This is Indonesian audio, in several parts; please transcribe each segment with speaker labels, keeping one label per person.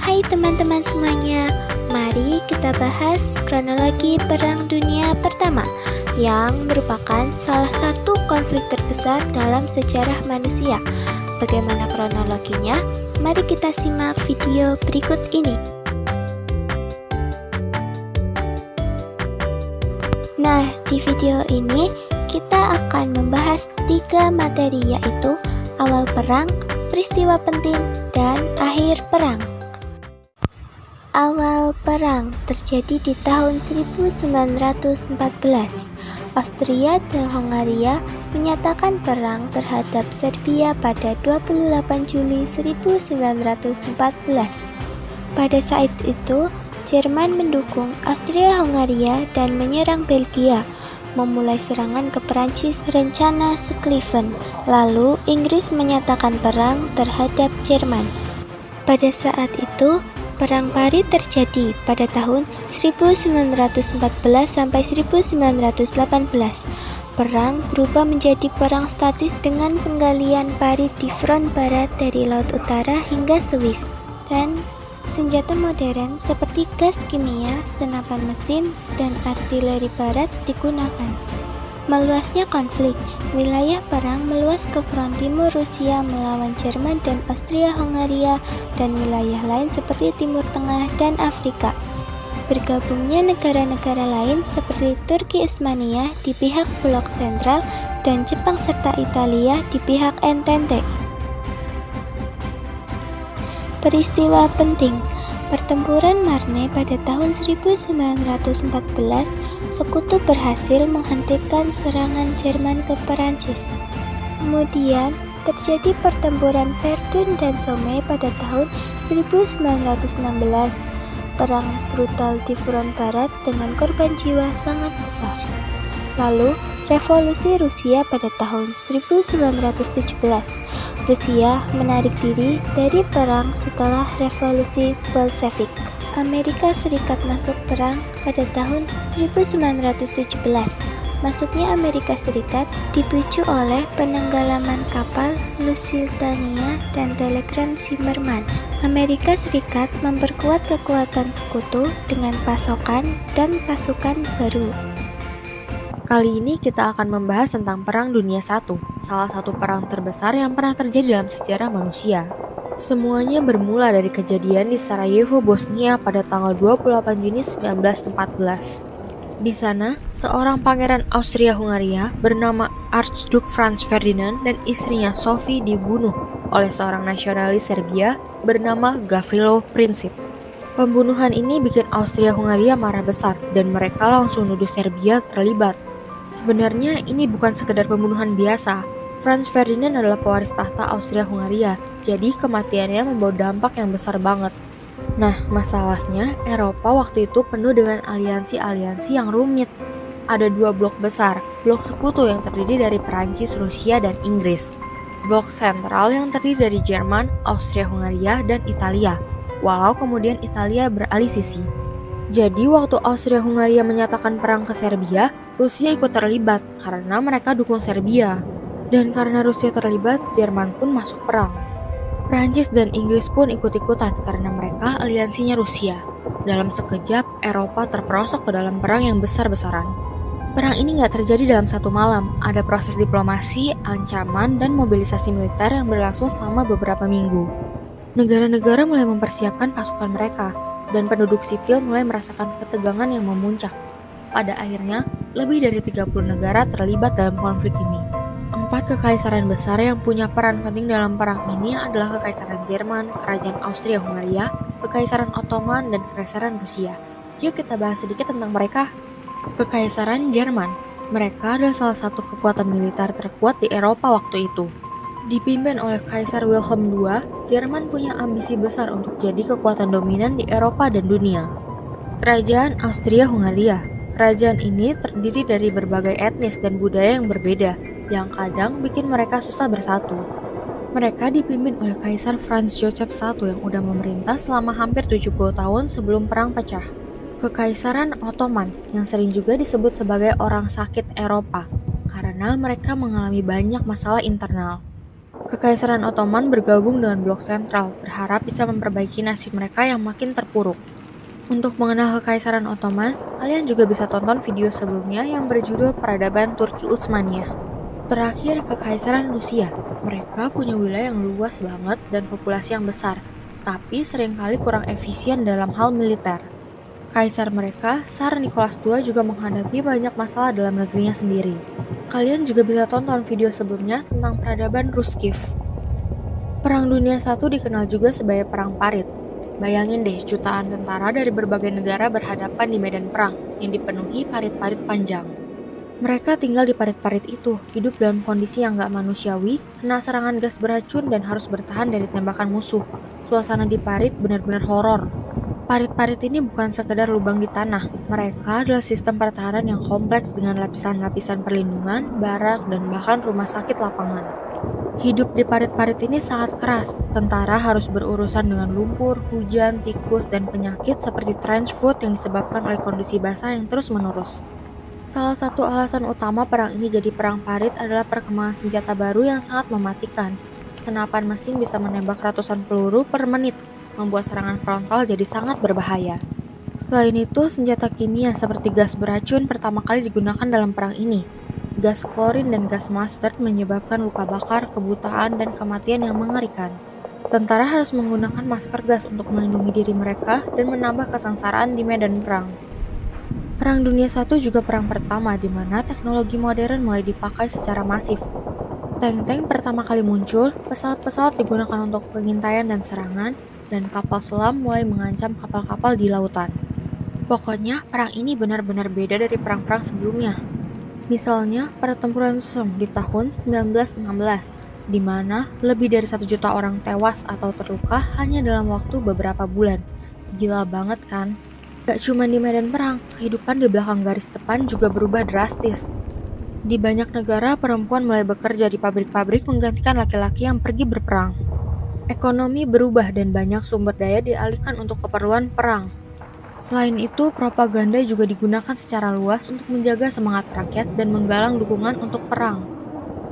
Speaker 1: Hai teman-teman semuanya, mari kita bahas kronologi Perang Dunia Pertama yang merupakan salah satu konflik terbesar dalam sejarah manusia. Bagaimana kronologinya? Mari kita simak video berikut ini. Nah, di video ini kita akan membahas 3 materi, yaitu awal perang, peristiwa penting, dan akhir perang. Awal perang terjadi di tahun 1914. Austria dan Hongaria menyatakan perang terhadap Serbia pada 28 Juli 1914. Pada saat itu, Jerman mendukung Austria-Hongaria dan menyerang Belgia, memulai serangan ke Perancis rencana Schlieffen. Lalu Inggris menyatakan perang terhadap Jerman. Pada saat itu, Perang Paris terjadi pada tahun 1914 sampai 1918. Perang berubah menjadi perang statis dengan penggalian Paris di front barat dari Laut Utara hingga Swiss, dan senjata modern seperti gas kimia, senapan mesin, dan artileri barat digunakan. Meluasnya konflik, wilayah perang meluas ke front timur Rusia melawan Jerman dan Austria-Hongaria dan wilayah lain seperti Timur Tengah dan Afrika. Bergabungnya negara-negara lain seperti Turki Utsmaniyah di pihak Blok Sentral dan Jepang serta Italia di pihak Entente. Peristiwa penting. Pertempuran Marne pada tahun 1914, Sekutu berhasil menghentikan serangan Jerman ke Perancis. Kemudian, terjadi pertempuran Verdun dan Somme pada tahun 1916. Perang brutal di front barat dengan korban jiwa sangat besar. Lalu, Revolusi Rusia pada tahun 1917. Rusia menarik diri dari perang setelah Revolusi Bolshevik. Amerika Serikat masuk perang pada tahun 1917. Masuknya Amerika Serikat dipicu oleh penenggelaman kapal Lusitania dan telegram Zimmermann. Amerika Serikat memperkuat kekuatan sekutu dengan pasokan dan pasukan baru.
Speaker 2: Kali ini kita akan membahas tentang Perang Dunia I, salah satu perang terbesar yang pernah terjadi dalam sejarah manusia. Semuanya bermula dari kejadian di Sarajevo, Bosnia pada tanggal 28 Juni 1914. Di sana, seorang pangeran Austria-Hungaria bernama Archduke Franz Ferdinand dan istrinya Sophie dibunuh oleh seorang nasionalis Serbia bernama Gavrilo Princip. Pembunuhan ini bikin Austria-Hungaria marah besar dan mereka langsung nuduh Serbia terlibat. Sebenarnya ini bukan sekedar pembunuhan biasa. Franz Ferdinand adalah pewaris tahta Austria-Hungaria, jadi kematiannya membawa dampak yang besar banget. Nah, masalahnya Eropa waktu itu penuh dengan aliansi-aliansi yang rumit. Ada 2 blok besar, blok sekutu yang terdiri dari Perancis, Rusia, dan Inggris. Blok sentral yang terdiri dari Jerman, Austria-Hungaria, dan Italia, walau kemudian Italia beralih sisi. Jadi waktu Austria-Hungaria menyatakan perang ke Serbia, Rusia ikut terlibat karena mereka dukung Serbia. Dan karena Rusia terlibat, Jerman pun masuk perang. Prancis dan Inggris pun ikut-ikutan karena mereka aliansinya Rusia. Dalam sekejap, Eropa terperosok ke dalam perang yang besar-besaran. Perang ini nggak terjadi dalam satu malam. Ada proses diplomasi, ancaman, dan mobilisasi militer yang berlangsung selama beberapa minggu. Negara-negara mulai mempersiapkan pasukan mereka, dan penduduk sipil mulai merasakan ketegangan yang memuncak. Pada akhirnya, lebih dari 30 negara terlibat dalam konflik ini. 4 kekaisaran besar yang punya peran penting dalam perang ini adalah Kekaisaran Jerman, Kerajaan Austria-Hungaria, Kekaisaran Ottoman, dan Kekaisaran Rusia. Yuk kita bahas sedikit tentang mereka. Kekaisaran Jerman. Mereka adalah salah satu kekuatan militer terkuat di Eropa waktu itu. Dipimpin oleh Kaisar Wilhelm II, Jerman punya ambisi besar untuk jadi kekuatan dominan di Eropa dan dunia. Kerajaan Austria-Hungaria. Kerajaan ini terdiri dari berbagai etnis dan budaya yang berbeda, yang kadang bikin mereka susah bersatu. Mereka dipimpin oleh Kaisar Franz Joseph I yang udah memerintah selama hampir 70 tahun sebelum perang pecah. Kekaisaran Ottoman, yang sering juga disebut sebagai orang sakit Eropa, karena mereka mengalami banyak masalah internal. Kekaisaran Ottoman bergabung dengan blok sentral, berharap bisa memperbaiki nasib mereka yang makin terpuruk. Untuk mengenal Kekaisaran Ottoman, kalian juga bisa tonton video sebelumnya yang berjudul Peradaban Turki Utsmaniyah. Terakhir, Kekaisaran Rusia. Mereka punya wilayah yang luas banget dan populasi yang besar, tapi seringkali kurang efisien dalam hal militer. Kaisar mereka, Tsar Nicholas II, juga menghadapi banyak masalah dalam negerinya sendiri. Kalian juga bisa tonton video sebelumnya tentang peradaban Ruskiv. Perang Dunia I dikenal juga sebagai Perang Parit. Bayangin deh, jutaan tentara dari berbagai negara berhadapan di medan perang yang dipenuhi parit-parit panjang. Mereka tinggal di parit-parit itu, hidup dalam kondisi yang gak manusiawi, kena serangan gas beracun dan harus bertahan dari tembakan musuh. Suasana di parit benar-benar horor. Parit-parit ini bukan sekedar lubang di tanah, mereka adalah sistem pertahanan yang kompleks dengan lapisan-lapisan perlindungan, barak, dan bahkan rumah sakit lapangan. Hidup di parit-parit ini sangat keras, tentara harus berurusan dengan lumpur, hujan, tikus, dan penyakit seperti trench foot yang disebabkan oleh kondisi basah yang terus-menerus. Salah satu alasan utama perang ini jadi perang parit adalah perkembangan senjata baru yang sangat mematikan. Senapan mesin bisa menembak ratusan peluru per menit, membuat serangan frontal jadi sangat berbahaya. Selain itu, senjata kimia seperti gas beracun pertama kali digunakan dalam perang ini. Gas klorin dan gas mustard menyebabkan luka bakar, kebutaan, dan kematian yang mengerikan. Tentara harus menggunakan masker gas untuk melindungi diri mereka dan menambah kesengsaraan di medan perang. Perang Dunia I juga perang pertama di mana teknologi modern mulai dipakai secara masif. Tank-tank pertama kali muncul, pesawat-pesawat digunakan untuk pengintaian dan serangan, dan kapal selam mulai mengancam kapal-kapal di lautan. Pokoknya, perang ini benar-benar beda dari perang-perang sebelumnya. Misalnya, pertempuran Somme di tahun 1916, di mana lebih dari 1 juta orang tewas atau terluka hanya dalam waktu beberapa bulan. Gila banget kan? Gak cuma di medan perang, kehidupan di belakang garis depan juga berubah drastis. Di banyak negara, perempuan mulai bekerja di pabrik-pabrik menggantikan laki-laki yang pergi berperang. Ekonomi berubah dan banyak sumber daya dialihkan untuk keperluan perang. Selain itu, propaganda juga digunakan secara luas untuk menjaga semangat rakyat dan menggalang dukungan untuk perang.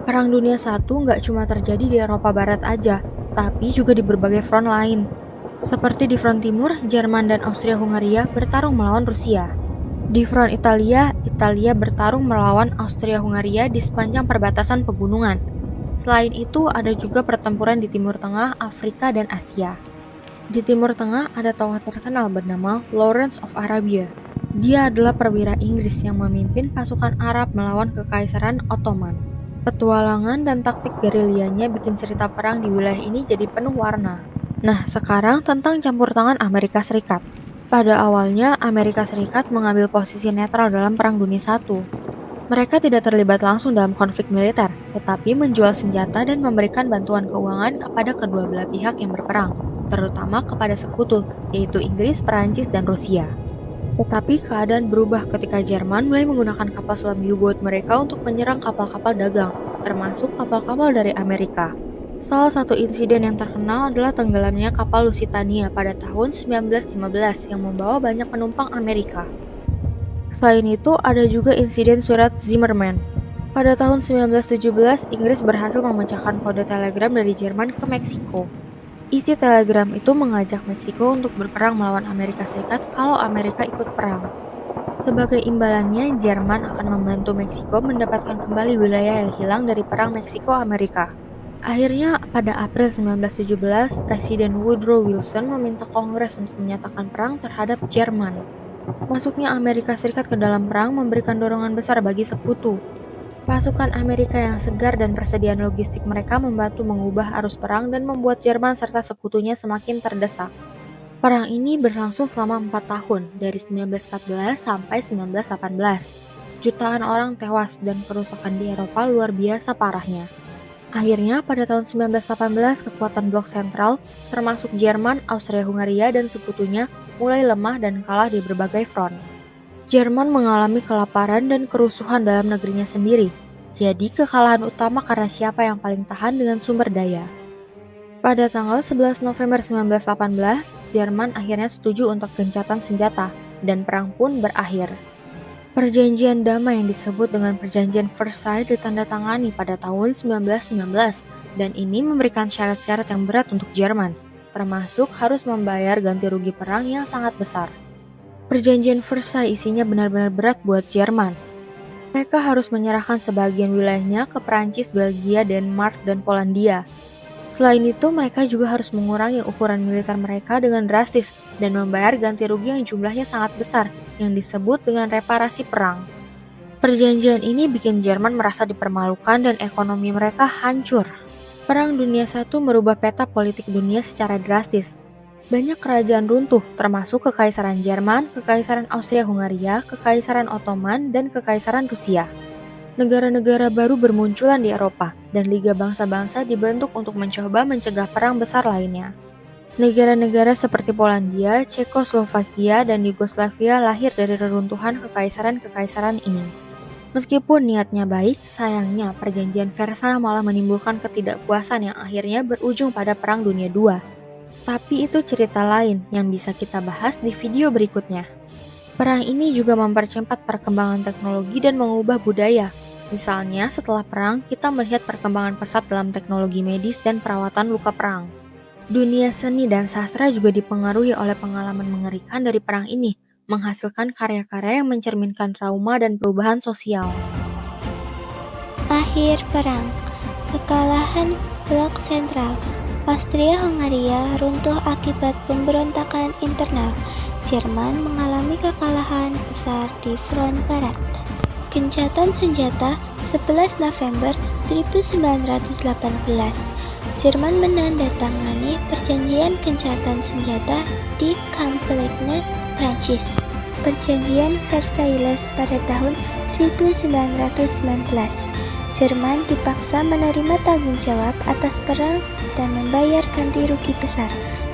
Speaker 2: Perang Dunia I nggak cuma terjadi di Eropa Barat aja, tapi juga di berbagai front lain. Seperti di front timur, Jerman dan Austria-Hungaria bertarung melawan Rusia. Di front Italia, Italia bertarung melawan Austria-Hungaria di sepanjang perbatasan pegunungan. Selain itu, ada juga pertempuran di Timur Tengah, Afrika, dan Asia. Di Timur Tengah ada tokoh terkenal bernama Lawrence of Arabia. Dia adalah perwira Inggris yang memimpin pasukan Arab melawan Kekaisaran Ottoman. Petualangan dan taktik gerilyanya bikin cerita perang di wilayah ini jadi penuh warna. Nah, sekarang tentang campur tangan Amerika Serikat. Pada awalnya, Amerika Serikat mengambil posisi netral dalam Perang Dunia I. Mereka tidak terlibat langsung dalam konflik militer, tetapi menjual senjata dan memberikan bantuan keuangan kepada kedua belah pihak yang berperang, terutama kepada sekutu, yaitu Inggris, Perancis, dan Rusia. Tetapi keadaan berubah ketika Jerman mulai menggunakan kapal selam U-boat mereka untuk menyerang kapal-kapal dagang, termasuk kapal-kapal dari Amerika. Salah satu insiden yang terkenal adalah tenggelamnya kapal Lusitania pada tahun 1915 yang membawa banyak penumpang Amerika. Selain itu, ada juga insiden surat Zimmermann. Pada tahun 1917, Inggris berhasil memecahkan kode telegram dari Jerman ke Meksiko. Isi telegram itu mengajak Meksiko untuk berperang melawan Amerika Serikat kalau Amerika ikut perang. Sebagai imbalannya, Jerman akan membantu Meksiko mendapatkan kembali wilayah yang hilang dari perang Meksiko-Amerika. Akhirnya, pada April 1917, Presiden Woodrow Wilson meminta Kongres untuk menyatakan perang terhadap Jerman. Masuknya Amerika Serikat ke dalam perang memberikan dorongan besar bagi sekutu. Pasukan Amerika yang segar dan persediaan logistik mereka membantu mengubah arus perang dan membuat Jerman serta sekutunya semakin terdesak. Perang ini berlangsung selama 4 tahun, dari 1914 sampai 1918. Jutaan orang tewas dan kerusakan di Eropa luar biasa parahnya. Akhirnya, pada tahun 1918, kekuatan blok sentral, termasuk Jerman, Austria-Hungaria, dan sekutunya, mulai lemah dan kalah di berbagai front. Jerman mengalami kelaparan dan kerusuhan dalam negerinya sendiri, jadi kekalahan utama karena siapa yang paling tahan dengan sumber daya. Pada tanggal 11 November 1918, Jerman akhirnya setuju untuk gencatan senjata, dan perang pun berakhir. Perjanjian damai yang disebut dengan Perjanjian Versailles ditandatangani pada tahun 1919 dan ini memberikan syarat-syarat yang berat untuk Jerman, termasuk harus membayar ganti rugi perang yang sangat besar. Perjanjian Versailles isinya benar-benar berat buat Jerman. Mereka harus menyerahkan sebagian wilayahnya ke Perancis, Belgia, Denmark, dan Polandia. Selain itu, mereka juga harus mengurangi ukuran militer mereka dengan drastis dan membayar ganti rugi yang jumlahnya sangat besar, yang disebut dengan reparasi perang. Perjanjian ini bikin Jerman merasa dipermalukan dan ekonomi mereka hancur. Perang Dunia I merubah peta politik dunia secara drastis. Banyak kerajaan runtuh, termasuk Kekaisaran Jerman, Kekaisaran Austria-Hungaria, Kekaisaran Ottoman, dan Kekaisaran Rusia. Negara-negara baru bermunculan di Eropa, dan Liga Bangsa-Bangsa dibentuk untuk mencoba mencegah perang besar lainnya. Negara-negara seperti Polandia, Cekoslovakia, dan Yugoslavia lahir dari reruntuhan kekaisaran-kekaisaran ini. Meskipun niatnya baik, sayangnya Perjanjian Versailles malah menimbulkan ketidakpuasan yang akhirnya berujung pada Perang Dunia II. Tapi itu cerita lain yang bisa kita bahas di video berikutnya. Perang ini juga mempercepat perkembangan teknologi dan mengubah budaya. Misalnya, setelah perang, kita melihat perkembangan pesat dalam teknologi medis dan perawatan luka perang. Dunia seni dan sastra juga dipengaruhi oleh pengalaman mengerikan dari perang ini, menghasilkan karya-karya yang mencerminkan trauma dan perubahan sosial.
Speaker 1: Akhir perang, kekalahan Blok Sentral, Austria-Hungaria runtuh akibat pemberontakan internal. Jerman mengalami kekalahan besar di front barat. Gencatan senjata 11 November 1918. Jerman menandatangani perjanjian gencatan senjata di Compiègne, Prancis. Perjanjian Versailles pada tahun 1919. Jerman dipaksa menerima tanggung jawab atas perang dan membayar ganti rugi besar.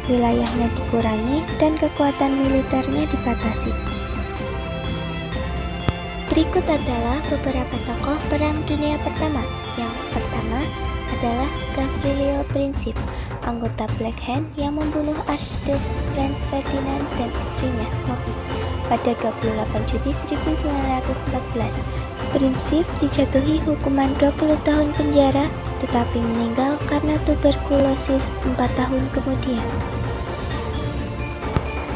Speaker 1: Wilayahnya dikurangi dan kekuatan militernya dibatasi. Berikut adalah beberapa tokoh Perang Dunia Pertama. Yang pertama adalah Gavrilo Princip, anggota Black Hand yang membunuh Archduke Franz Ferdinand dan istrinya Sophie pada 28 Juni 1914. Princip dijatuhi hukuman 20 tahun penjara tetapi meninggal karena tuberkulosis 4 tahun kemudian.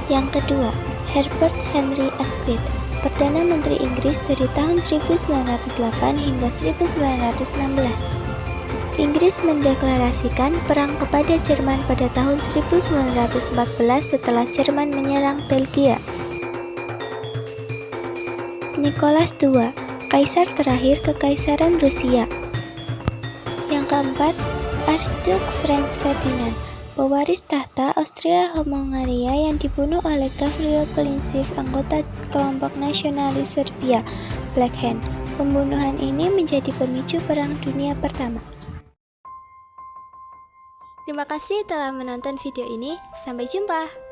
Speaker 1: Yang kedua, Herbert Henry Asquith, Perdana Menteri Inggris dari tahun 1908 hingga 1916. Inggris mendeklarasikan perang kepada Jerman pada tahun 1914 setelah Jerman menyerang Belgia. Nicholas II, Kaisar terakhir Kekaisaran Rusia. Yang keempat, Archduke Franz Ferdinand, pewaris tahta Austria-Hungaria yang dibunuh oleh Gavrilo Princip, anggota kelompok nasionalis Serbia, Black Hand. Pembunuhan ini menjadi pemicu Perang Dunia Pertama. Terima kasih telah menonton video ini. Sampai jumpa.